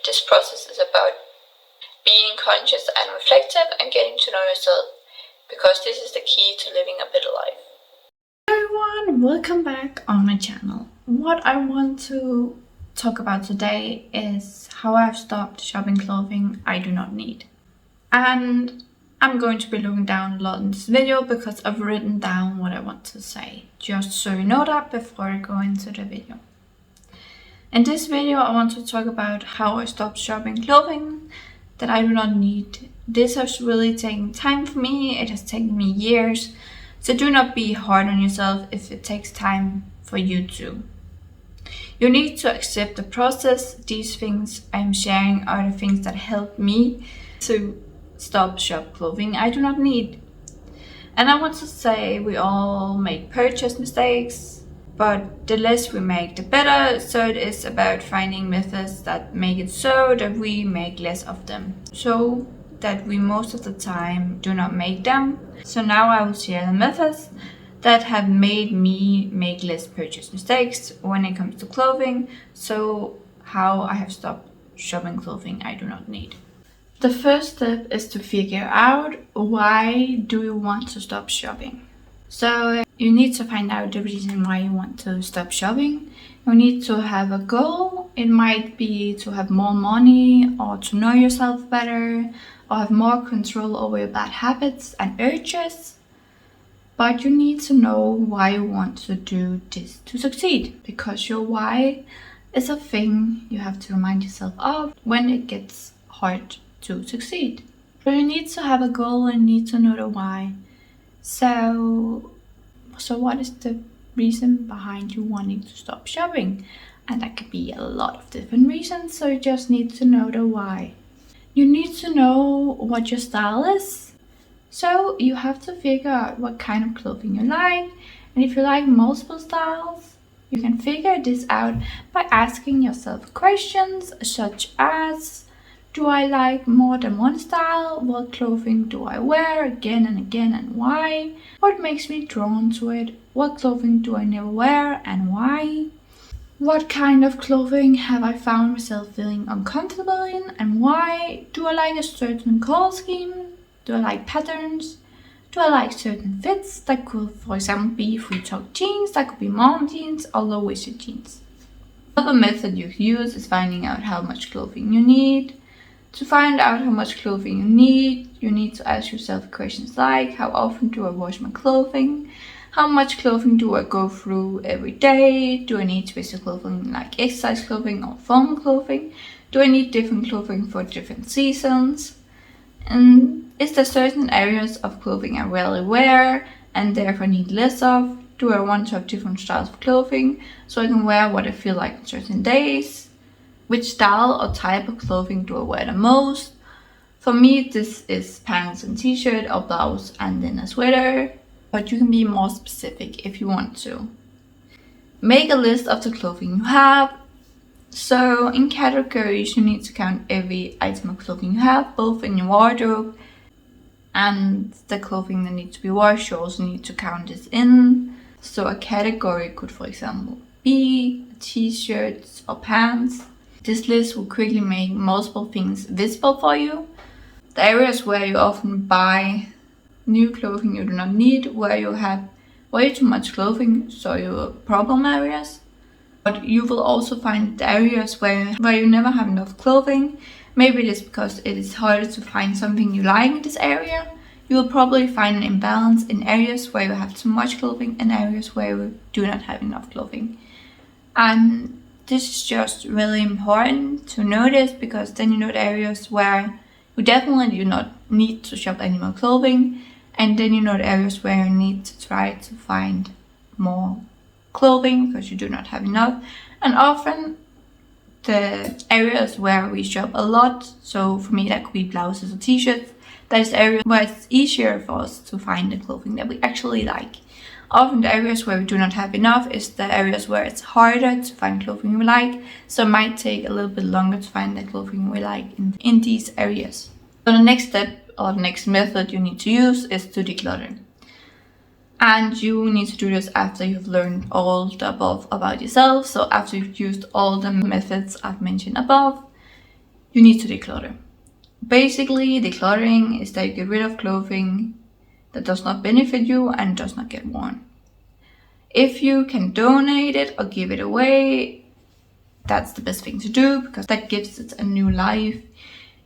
This process is about being conscious and reflective and getting to know yourself, because this is the key to living a better life. Hello everyone, welcome back on my channel. What I want to talk about today is how I've stopped shopping clothing I do not need. And I'm going to be looking down a lot in this video because I've written down what I want to say, just so you know that before I go into the video. In this video I want to talk about how I stopped shopping clothing that I do not need. This has really taken time for me, it has taken me years, so do not be hard on yourself if it takes time for you too. You need to accept the process. These things I'm sharing are the things that helped me to stop shop clothing I do not need. And I want to say we all make purchase mistakes, but the less we make the better, so it is about finding methods that make it so that we make less of them, so that we most of the time do not make them. So now I will share the methods that have made me make less purchase mistakes when it comes to clothing, so how I have stopped shopping clothing I do not need. The first step is to figure out why do you want to stop shopping. So you need to find out the reason why you want to stop shopping. You need to have a goal. It might be to have more money, or to know yourself better, or have more control over your bad habits and urges. But you need to know why you want to do this to succeed, because your why is a thing you have to remind yourself of when it gets hard to succeed. So you need to have a goal and need to know the why. So what is the reason behind you wanting to stop shopping? And that could be a lot of different reasons, so you just need to know the why. You need to know what your style is. So you have to figure out what kind of clothing you like, and if you like multiple styles, you can figure this out by asking yourself questions such as: do I like more than one style? What clothing do I wear again and again, and why? What makes me drawn to it? What clothing do I never wear and why? What kind of clothing have I found myself feeling uncomfortable in and why? Do I like a certain color scheme? Do I like patterns? Do I like certain fits? That could, for example, be free-toe jeans, that could be mom jeans or low-waisted jeans. Another method you can use is finding out how much clothing you need. To find out how much clothing you need to ask yourself questions like: how often do I wash my clothing? How much clothing do I go through every day? Do I need special clothing like exercise clothing or formal clothing? Do I need different clothing for different seasons? And is there certain areas of clothing I rarely wear and therefore need less of? Do I want to have different styles of clothing so I can wear what I feel like on certain days? Which style or type of clothing do I wear the most? For me, this is pants and t-shirt, or blouse and then a sweater, but you can be more specific if you want to. Make a list of the clothing you have. So in categories, you need to count every item of clothing you have, both in your wardrobe and the clothing that needs to be washed. You also need to count this in. So a category could, for example, be t-shirts or pants. This list will quickly make multiple things visible for you. The areas where you often buy new clothing you do not need, where you have way too much clothing, so your problem areas. But you will also find the areas where you never have enough clothing. Maybe it is because it is harder to find something you like in this area. You will probably find an imbalance in areas where you have too much clothing and areas where you do not have enough clothing. And this is just really important to notice, because then you know the areas where you definitely do not need to shop any more clothing, and then you know the areas where you need to try to find more clothing because you do not have enough. And often the areas where we shop a lot, so for me that could be blouses or t-shirts, that is the area where it's easier for us to find the clothing that we actually like. Often the areas where we do not have enough is the areas where it's harder to find clothing we like, so it might take a little bit longer to find the clothing we like in these areas. So the next step, or the next method you need to use, is to declutter. And you need to do this after you've learned all the above about yourself. So after you've used all the methods I've mentioned above, you need to declutter. Basically, decluttering is that you get rid of clothing that does not benefit you and does not get worn. If you can donate it or give it away, that's the best thing to do, because that gives it a new life.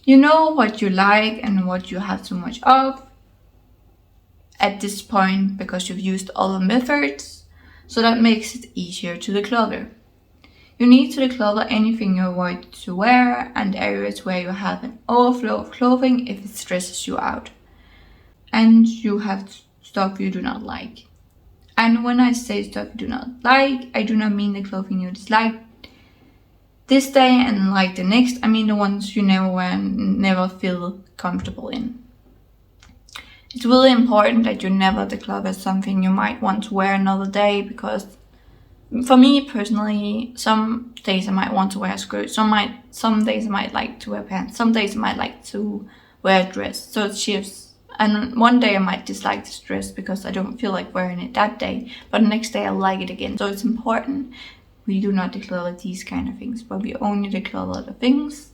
You know what you like and what you have too much of at this point because you've used all the methods, so that makes it easier to declutter. You need to declutter anything you avoid to wear and areas where you have an overflow of clothing if it stresses you out. And you have stuff you do not like. And when I say stuff you do not like, I do not mean the clothing you dislike this day and like the next. I mean the ones you never wear and never feel comfortable in. It's really important that you never declutter something you might want to wear another day, because for me personally, some days I might want to wear a skirt, some days I might like to wear pants, some days I might like to wear a dress, so it shifts. And one day I might dislike this dress because I don't feel like wearing it that day, but the next day I'll like it again. So it's important we do not declutter these kind of things, but we only declutter the things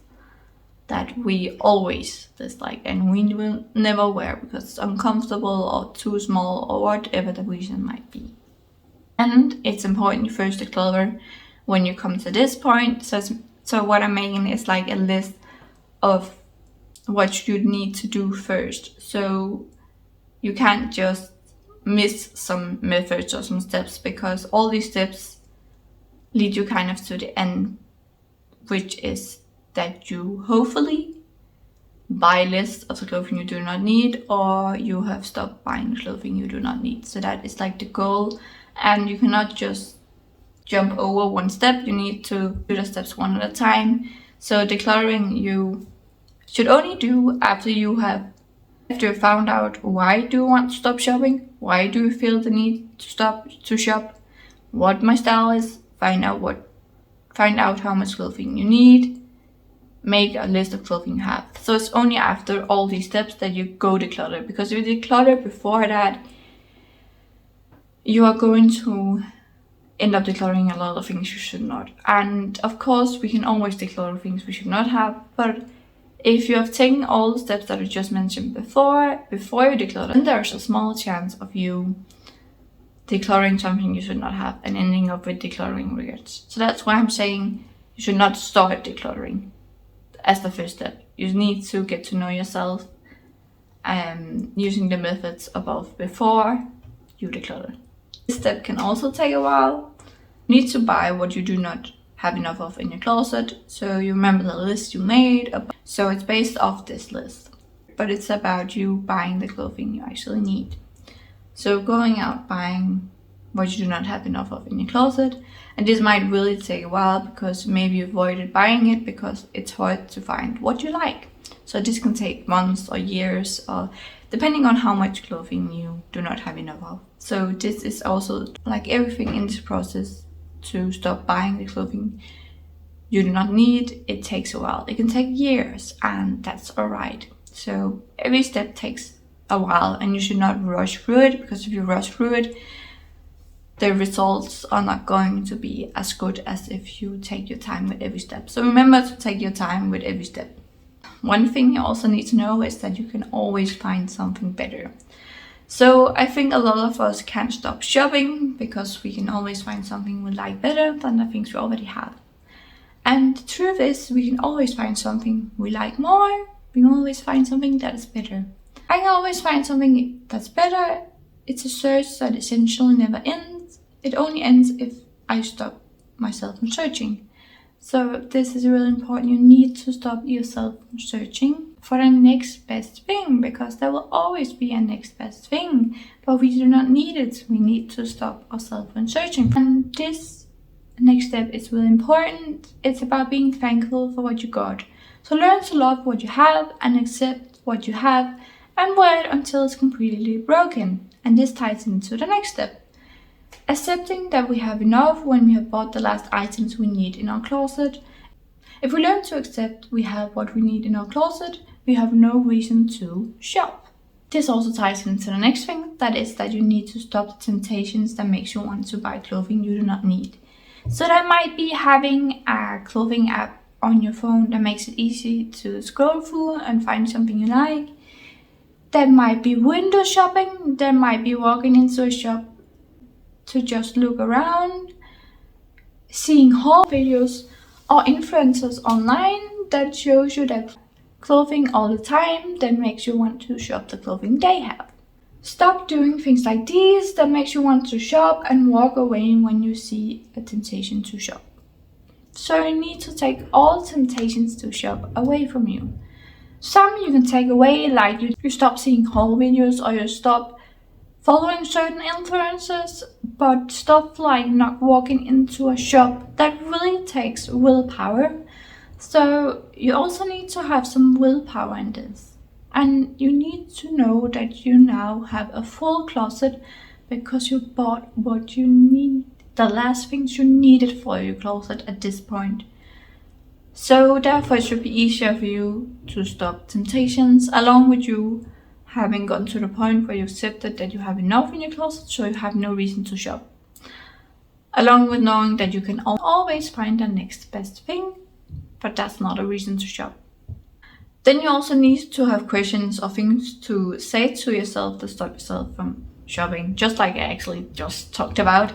that we always dislike and we will never wear because it's uncomfortable or too small or whatever the reason might be. And it's important you first declutter when you come to this point. So what I'm making is like a list of what you need to do first. So you can't just miss some methods or some steps, because all these steps lead you kind of to the end, which is that you hopefully buy lists of the clothing you do not need, or you have stopped buying clothing you do not need. So that is like the goal, and you cannot just jump over one step. You need to do the steps one at a time. So decluttering you should only do after you found out why do you want to stop shopping, why do you feel the need to stop to shop, what my style is, find out how much clothing you need, make a list of clothing you have. So it's only after all these steps that you go declutter, because if you declutter before that, you are going to end up decluttering a lot of things you should not. And of course we can always declutter things we should not have, but if you have taken all the steps that I just mentioned before you declutter, then there's a small chance of you decluttering something you should not have and ending up with decluttering regrets. So that's why I'm saying you should not start decluttering as the first step. You need to get to know yourself using the methods above before you declutter. This step can also take a while. You need to buy what you do not have enough of in your closet. So you remember the list you made. So it's based off this list, but it's about you buying the clothing you actually need. So going out buying what you do not have enough of in your closet, and this might really take a while because maybe you avoided buying it because it's hard to find what you like. So this can take months or years, or depending on how much clothing you do not have enough of. So this is also like everything in this process to stop buying the clothing you do not need. It takes a while. It can take years, and that's alright. So every step takes a while, and you should not rush through it, because if you rush through it, the results are not going to be as good as if you take your time with every step. So remember to take your time with every step. One thing you also need to know is that you can always find something better. So I think a lot of us can't stop shopping because we can always find something we like better than the things we already have. And the truth is, we can always find something we like more. We can always find something that is better. I can always find something that's better. It's a search that essentially never ends. It only ends if I stop myself from searching. So this is really important. You need to stop yourself from searching for the next best thing, because there will always be a next best thing, but we do not need it. We need to stop ourselves from searching. And this next step is really important. It's about being thankful for what you got. So learn to love what you have and accept what you have, and wear it until it's completely broken. And this ties into the next step. Accepting that we have enough when we have bought the last items we need in our closet. If we learn to accept we have what we need in our closet, we have no reason to shop. This also ties into the next thing, that is that you need to stop the temptations that makes you want to buy clothing you do not need. So that might be having a clothing app on your phone that makes it easy to scroll through and find something you like. That might be window shopping, that might be walking into a shop to just look around, seeing haul videos or influencers online that shows you their clothing all the time that makes you want to shop the clothing they have. Stop doing things like these that makes you want to shop and walk away when you see a temptation to shop. So you need to take all temptations to shop away from you. Some you can take away, like you stop seeing haul videos or you stop following certain influencers, but stuff like not walking into a shop, that really takes willpower. So you also need to have some willpower in this. And you need to know that you now have a full closet because you bought what you need, the last things you needed for your closet at this point. So therefore it should be easier for you to stop temptations, along with you having gotten to the point where you accepted that you have enough in your closet, so you have no reason to shop. Along with knowing that you can always find the next best thing, but that's not a reason to shop. Then you also need to have questions or things to say to yourself to stop yourself from shopping, just like I actually just talked about.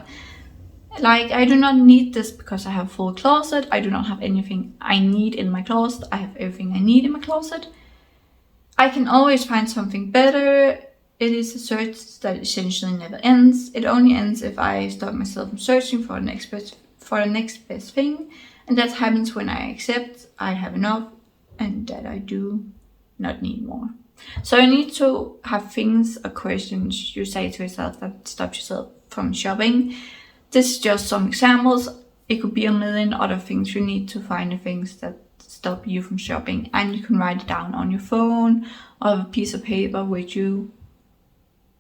Like, I do not need this because I have a full closet. I do not have anything I need in my closet. I have everything I need in my closet. I can always find something better. It is a search that essentially never ends. It only ends if I stop myself from searching for the next best thing. And that happens when I accept I have enough and that I do not need more. So you need to have things or questions you say to yourself that stop yourself from shopping. This is just some examples. It could be a million other things. You need to find the things that stop you from shopping, and you can write it down on your phone or have a piece of paper with you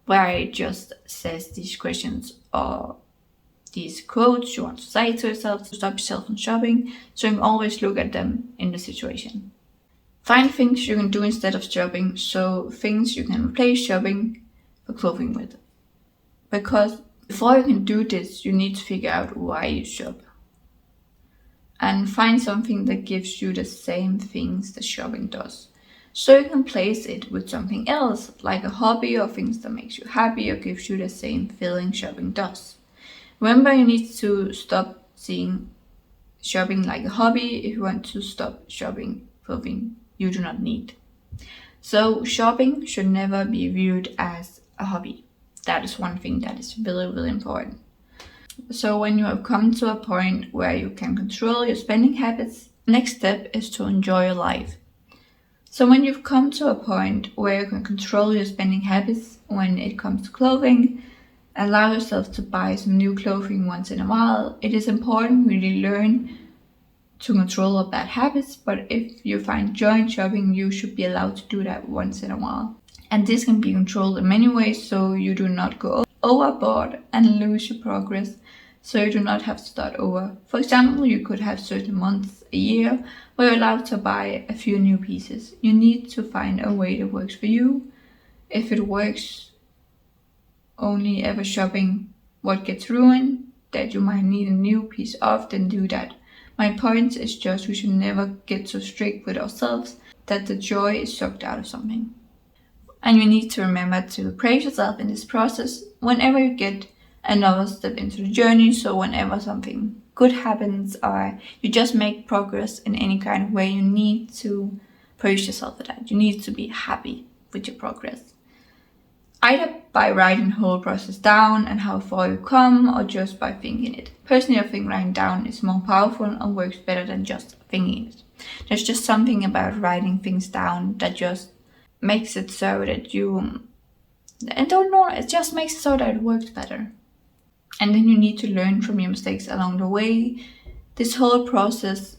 where it just says these questions or these quotes you want to say to yourself to stop yourself from shopping, so you can always look at them in the situation. Find things you can do instead of shopping, so things you can replace shopping for clothing with. Because before you can do this, you need to figure out why you shop. And find something that gives you the same things that shopping does. So you can place it with something else, like a hobby or things that makes you happy or gives you the same feeling shopping does. Remember, you need to stop seeing shopping like a hobby if you want to stop shopping clothing you do not need. So shopping should never be viewed as a hobby. That is one thing that is really, really important. So when you have come to a point where you can control your spending habits, the next step is to enjoy your life. So when you've come to a point where you can control your spending habits when it comes to clothing, allow yourself to buy some new clothing once in a while. It is important to really learn to control your bad habits, but if you find joy in shopping, you should be allowed to do that once in a while. And this can be controlled in many ways, so you do not go overboard and lose your progress, so you do not have to start over. For example, you could have certain months a year where you're allowed to buy a few new pieces. You need to find a way that works for you. If it works only ever shopping what gets ruined, that you might need a new piece of, then do that. My point is just we should never get so strict with ourselves that the joy is sucked out of something. And you need to remember to praise yourself in this process whenever you get another step into the journey. So whenever something good happens or you just make progress in any kind of way, you need to praise yourself for that. You need to be happy with your progress. Either by writing the whole process down and how far you come, or just by thinking it. Personally, I think writing down is more powerful and works better than just thinking it. There's just something about writing things down that just makes it so that it just makes it so that it works better. And then you need to learn from your mistakes along the way. This whole process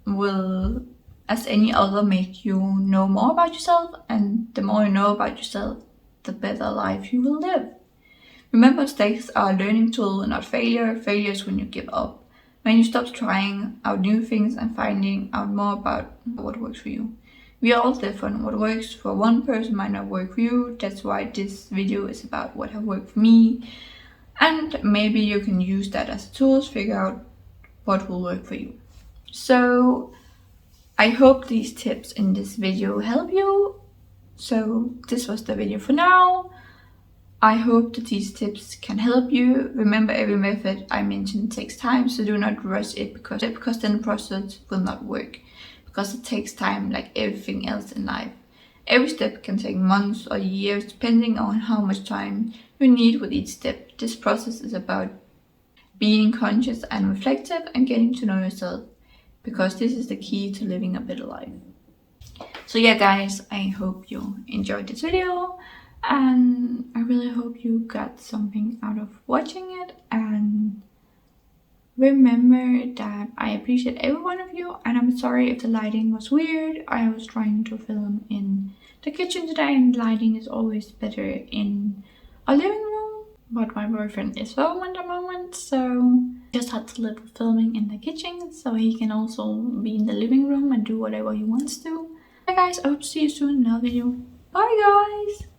will, as any other, make you know more about yourself, and the more you know about yourself, the better life you will live. Remember, mistakes are a learning tool, not failure. Failure is when you give up, when you stop trying out new things and finding out more about what works for you. We are all different. What works for one person might not work for you. That's why this video is about what have worked for me. And maybe you can use that as a tool to figure out what will work for you. So I hope these tips in this video help you. So this was the video for now. I hope that these tips can help you. Remember, every method I mentioned takes time, so do not rush it because then the process will not work, because it takes time like everything else in life. Every step can take months or years depending on how much time you need with each step. This process is about being conscious and reflective and getting to know yourself, because this is the key to living a better life. So yeah guys, I hope you enjoyed this video, and I really hope you got something out of watching it. And remember that I appreciate every one of you, and I'm sorry if the lighting was weird. I was trying to film in the kitchen today, and lighting is always better in a living room, but my boyfriend is home at the moment, so just had a little filming in the kitchen so he can also be in the living room and do whatever he wants to. Hey guys, I hope to see you soon in another video. Bye guys!